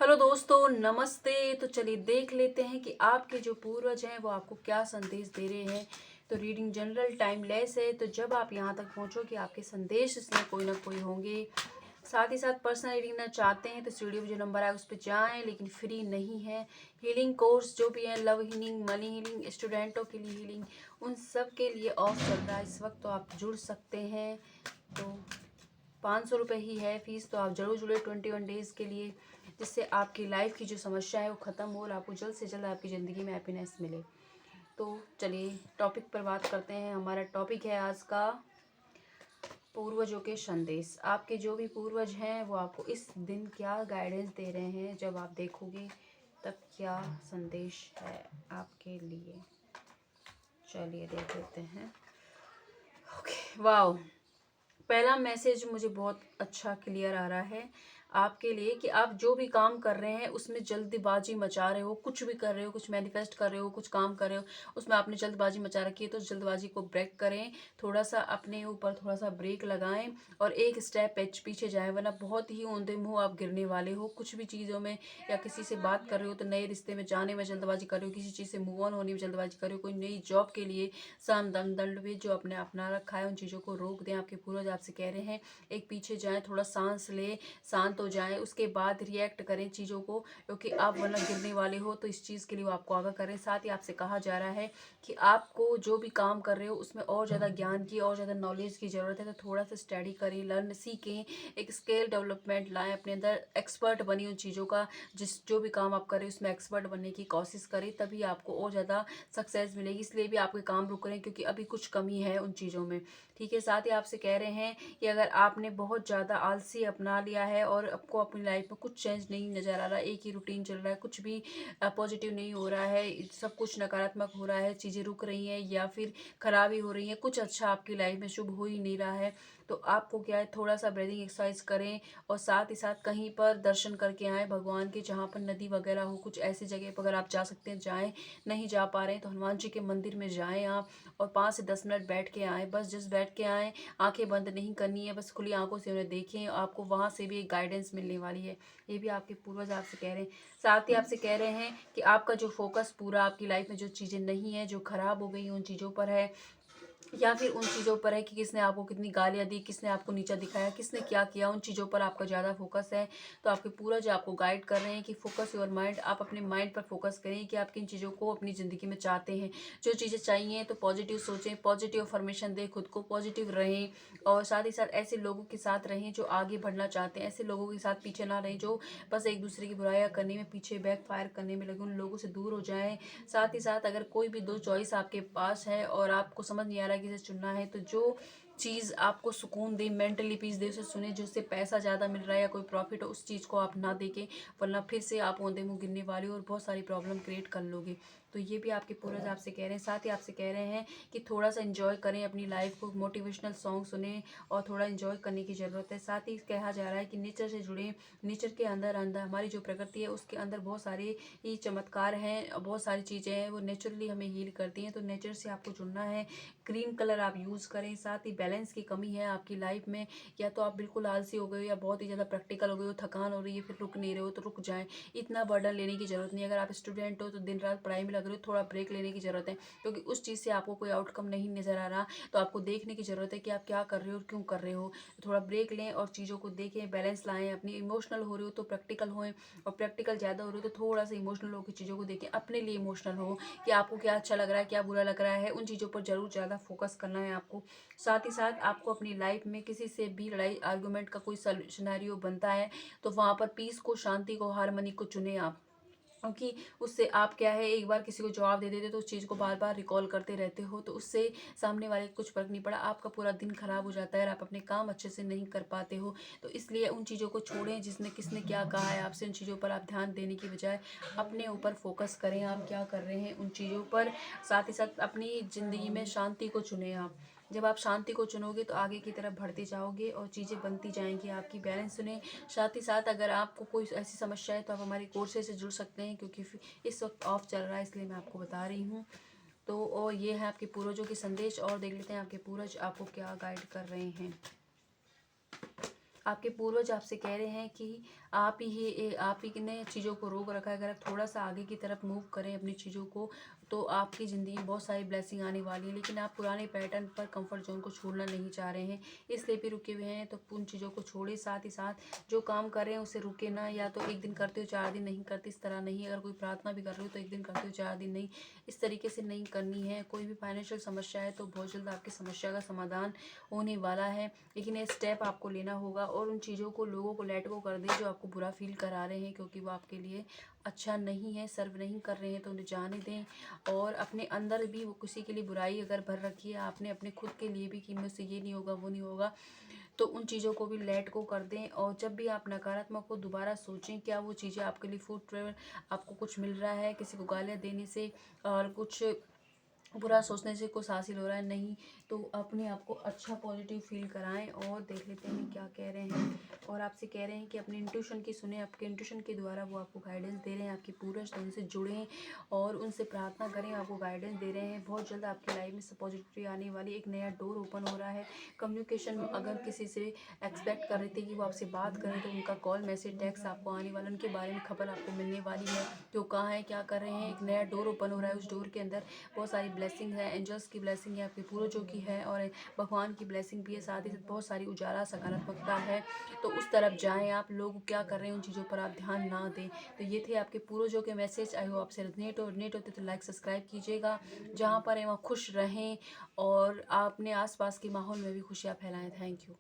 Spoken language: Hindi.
हेलो दोस्तों, नमस्ते। तो चलिए देख लेते हैं कि आपके जो पूर्वज हैं वो आपको क्या संदेश दे रहे हैं। तो रीडिंग जनरल टाइमलेस है, तो जब आप यहाँ तक पहुँचोगे आपके संदेश इसमें कोई ना कोई होंगे। साथ ही साथ पर्सनल रीडिंग ना चाहते हैं तो इस वीडियो में जो नंबर है उस पर जाएँ, लेकिन फ्री नहीं है। हीलिंग कोर्स जो भी है, लव हीलिंग, मनी हीलिंग, स्टूडेंटों के लिए हीलिंग, उन सब के लिए ऑफ चल रहा है इस वक्त, तो आप जुड़ सकते हैं। तो 500 रुपये ही है फीस, तो आप जरूर जुड़े 21 डेज़ के लिए, जिससे आपकी लाइफ की जो समस्या है वो ख़त्म हो और आपको जल्द से जल्द आपकी ज़िंदगी में हैप्पीनेस मिले। तो चलिए टॉपिक पर बात करते हैं। हमारा टॉपिक है आज का पूर्वजों के संदेश। आपके जो भी पूर्वज हैं वो आपको इस दिन क्या गाइडेंस दे रहे हैं, जब आप देखोगे तब क्या संदेश है आपके लिए। चलिए देख लेते हैं। Okay, wow. पहला मैसेज मुझे बहुत अच्छा क्लियर आ रहा है आपके लिए कि आप जो भी काम कर रहे हैं उसमें जल्दबाजी मचा रहे हो, कुछ भी कर रहे हो, कुछ मैनिफेस्ट कर रहे हो, कुछ काम कर रहे हो, उसमें आपने जल्दबाजी मचा रखी है, तो जल्दबाजी को ब्रेक करें। थोड़ा सा अपने ऊपर थोड़ा सा ब्रेक लगाएं और एक स्टेप पीछे जाएं, वरना बहुत ही औंधे मुंह आप गिरने वाले हो। कुछ भी चीज़ों में या किसी से बात कर रहे हो तो नए रिश्ते में जाने में जल्दबाजी कर रहे हो, किसी चीज़ से मूव ऑन होने में जल्दबाजी कर रहे हो, कोई नई जॉब के लिए साम दम दंड भी जो अपने अपना रखा है उन चीज़ों को रोक दें। आपके पूर्वज आपसे कह रहे हैं एक पीछे जाएं, थोड़ा सांस ले, शांत हो जाएं, उसके बाद रिएक्ट करें चीज़ों को, क्योंकि आप वरना गिरने वाले हो। तो इस चीज़ के लिए वो आपको आगाह करें। साथ ही आपसे कहा जा रहा है कि आपको जो भी काम कर रहे हो उसमें और ज़्यादा ज्ञान की और ज़्यादा नॉलेज की ज़रूरत है, तो थोड़ा सा स्टडी करें, लर्न सीखें, एक स्किल डेवलपमेंट लाएं अपने अंदर, एक्सपर्ट बनिए उन चीज़ों का। जो भी काम आप करें उसमें एक्सपर्ट बनने की कोशिश करें, तभी आपको और ज़्यादा सक्सेस मिलेगी। इसलिए भी आपके काम रुक रहे हैं क्योंकि अभी कुछ कमी है उन चीज़ों में। ठीक है। साथ ही आपसे कह रहे हैं कि अगर आपने बहुत ज़्यादा आलसी अपना लिया है और आपको अपनी लाइफ में कुछ चेंज नहीं नज़र आ रहा, एक ही रूटीन चल रहा है, कुछ भी पॉजिटिव नहीं हो रहा है, सब कुछ नकारात्मक हो रहा है, चीज़ें रुक रही हैं या फिर खराबी हो रही है, कुछ अच्छा आपकी लाइफ में शुभ हो ही नहीं रहा है, तो आपको क्या है, थोड़ा सा ब्रीदिंग एक्सरसाइज करें और साथ ही साथ कहीं पर दर्शन करके आएँ भगवान के, जहाँ पर नदी वगैरह हो, कुछ ऐसी जगह पर अगर आप जा सकते हैं जाएँ, नहीं जा पा रहे हैं तो हनुमान जी के मंदिर में जाएँ आप और 5 से 10 मिनट बैठ के आएँ। बस जस्ट बैठ के आएँ, आंखें बंद नहीं करनी है, बस खुली आंखों से उन्हें देखें, आपको वहाँ से भी एक गाइडेंस मिलने वाली है। ये भी आपके पूर्वज आपसे कह रहे हैं। साथ ही आपसे कह रहे हैं कि आपका जो फोकस पूरा आपकी लाइफ में जो चीज़ें नहीं है, जो खराब हो गई उन चीज़ों पर है, या फिर उन चीज़ों पर है कि किसने आपको कितनी गालियाँ दी, किसने आपको नीचा दिखाया, किसने क्या किया, उन चीज़ों पर आपका ज़्यादा फोकस है। तो आपके पूर्वज आपको गाइड कर रहे हैं कि फोकस योर माइंड, आप अपने माइंड पर फोकस करें कि आप किन चीज़ों को अपनी ज़िंदगी में चाहते हैं। जो चीज़ें चाहिए तो पॉजिटिव सोचें, पॉजिटिव अफर्मेशन दें, खुद को पॉजिटिव रहें और साथ ही साथ ऐसे लोगों के साथ रहें जो आगे बढ़ना चाहते हैं। ऐसे लोगों के साथ पीछे ना रहें जो बस एक दूसरे की बुराइयाँ करने में पीछे बैक फायर करने में लगे, उन लोगों से दूर हो जाएँ। साथ ही साथ अगर कोई भी 2 चॉइस आपके पास है और आपको समझ नहीं आ रहा है किसे चुनना है, तो जो चीज़ आपको सुकून दे, मेंटली पीस दे, उसे सुने। जिससे पैसा ज़्यादा मिल रहा है या कोई प्रॉफिट हो, उस चीज़ को आप ना देखें, वरना फिर से आप औंधे मुँह गिरने वाले हो और बहुत सारी प्रॉब्लम क्रिएट कर लोगे। तो ये भी आपके पूर्वज आपसे कह रहे हैं। साथ ही आपसे कह रहे हैं कि थोड़ा सा एंजॉय करें अपनी लाइफ को, मोटिवेशनल सॉन्ग सुने और थोड़ा एंजॉय करने की ज़रूरत है। साथ ही कहा जा रहा है कि नेचर से जुड़ें। नेचर के अंदर अंदर हमारी जो प्रकृति है उसके अंदर बहुत सारे ही चमत्कार हैं, बहुत सारी चीज़ें हैं वो नेचुरली हमें हील करती हैं, तो नेचर से आपको जुड़ना है। ग्रीन कलर आप यूज़ करें। साथ ही बैलेंस की कमी है आपकी लाइफ में, या तो आप बिल्कुल आलसी हो गए हो या बहुत ही ज़्यादा प्रैक्टिकल हो गए हो, थकान हो रही है, फिर रुक नहीं रहे हो तो रुक जाएं। इतना बर्डन लेने की ज़रूरत नहीं है। अगर आप स्टूडेंट हो तो दिन रात पढ़ाई में लग रहे हो, थोड़ा ब्रेक लेने की ज़रूरत है, क्योंकि उस चीज़ से आपको कोई आउटकम नहीं नज़र आ रहा, तो आपको देखने की ज़रूरत है कि आप क्या कर रहे हो और क्यों कर रहे हो। तो थोड़ा ब्रेक लें और चीज़ों को देखें, बैलेंस लाएँ। अपनी इमोशनल हो रहे हो तो प्रैक्टिकल होएं, और प्रैक्टिकल ज़्यादा हो रहे हो तो थोड़ा सा इमोशनल होकर चीज़ों को देखें। अपने लिए इमोशनल हो कि आपको क्या अच्छा लग रहा है, क्या बुरा लग रहा है, उन चीज़ों पर ज़रूर ज़्यादा फोकस करना है आपको। साथ ही साथ आपको अपनी लाइफ में किसी से भी लड़ाई आर्गुमेंट का कोई सिनेरियो बनता है तो वहाँ पर पीस को, शांति को, हारमोनी को चुने आप, क्योंकि उससे आप क्या है, एक बार किसी को जवाब दे देते तो उस चीज़ को बार बार रिकॉल करते रहते हो, तो उससे सामने वाले को कुछ फर्क नहीं पड़ा, आपका पूरा दिन खराब हो जाता है और आप अपने काम अच्छे से नहीं कर पाते हो। तो इसलिए उन चीज़ों को छोड़ें, जिसने किसने क्या कहा है आपसे, उन चीज़ों पर आप ध्यान देने की बजाय अपने ऊपर फोकस करें, आप क्या कर रहे हैं उन चीज़ों पर। साथ ही साथ अपनी ज़िंदगी में शांति को चुनें आप। जब आप शांति को चुनोगे तो आगे की तरफ बढ़ते जाओगे और चीज़ें बनती जाएंगी आपकी। बैलेंस सुने। साथ ही साथ अगर आपको कोई ऐसी समस्या है तो आप हमारे कोर्सेज से जुड़ सकते हैं, क्योंकि इस वक्त ऑफ चल रहा है, इसलिए मैं आपको बता रही हूँ। तो और ये है आपके पूर्वजों के संदेश, और देख लेते हैं आपके पूर्वज आपको क्या गाइड कर रहे हैं। आपके पूर्वज आपसे कह रहे हैं कि आप ही ने चीज़ों को रोक रखा है। अगर आप थोड़ा सा आगे की तरफ मूव करें अपनी चीज़ों को, तो आपकी ज़िंदगी में बहुत सारी ब्लेसिंग आने वाली है। लेकिन आप पुराने पैटर्न पर, कंफर्ट जोन को छोड़ना नहीं चाह रहे हैं, इसलिए भी रुके हुए हैं। तो उन चीज़ों को छोड़े, साथ ही साथ जो काम कर रहे हैं उसे रुके ना। या तो एक दिन करते हो 4 दिन नहीं करते, इस तरह नहीं। अगर कोई प्रार्थना भी कर रहे हो तो एक दिन करते हो 4 दिन नहीं, इस तरीके से नहीं करनी है। कोई भी फाइनेंशियल समस्या है तो बहुत जल्द आपकी समस्या का समाधान होने वाला है। लेकिन ये स्टेप आपको लेना होगा और उन चीज़ों को, लोगों को लेट गो कर दें जो आपको बुरा फील करा रहे हैं, क्योंकि वो आपके लिए अच्छा नहीं है, सर्व नहीं कर रहे हैं, तो उन्हें जाने दें। और अपने अंदर भी वो किसी के लिए बुराई अगर भर रखी है आपने अपने खुद के लिए भी, कि मुझसे ये नहीं होगा, वो नहीं होगा, तो उन चीज़ों को भी लेट गो कर दें। और जब भी आप नकारात्मक को दोबारा सोचें, क्या वो चीज़ें आपके लिए फूड ट्रेवल, आपको कुछ मिल रहा है किसी को गालियाँ देने से और कुछ बुरा सोचने से कुछ हासिल हो रहा है, नहीं। तो अपने आप को अच्छा पॉजिटिव फील कराएं। और देख लेते हैं क्या कह रहे हैं। और आपसे कह रहे हैं कि अपने इंट्यूशन की सुने, आपके इंट्यूशन के द्वारा वो आपको गाइडेंस दे रहे हैं। आपके पूर्वज, तो उनसे जुड़ें और उनसे प्रार्थना करें, आपको गाइडेंस दे रहे हैं। बहुत जल्द आपकी लाइफ में सब पॉजिटिविटी आने वाली, एक नया डोर ओपन हो रहा है। कम्युनिकेशन अगर किसी से एक्सपेक्ट कर रहे थे कि वो आपसे बात करें, तो उनका कॉल, मैसेज, टेक्स्ट आपको आने वाला, उनके बारे में खबर आपको मिलने वाली है कि वो कहाँ है, क्या कर रहे हैं। एक नया डोर ओपन हो रहा है, उस डोर के अंदर बहुत सारी ब्लेसिंग है, एंजल्स की ब्लेसिंग है, आपके पूर्वजों की है और भगवान की ब्लेसिंग भी है। साथ ही साथ बहुत सारी उजाला, सकारात्मकता है। तो उस तरफ जाएं। आप लोग क्या कर रहे हैं उन चीज़ों पर आप ध्यान ना दें। तो ये थे आपके पूर्वजों के मैसेज। आई होप आपसे रिजनेट होते तो लाइक सब्सक्राइब कीजिएगा। जहाँ पर है वहाँ खुश रहें और अपने आसपास के माहौल में भी खुशियाँ फैलाएं। Thank you.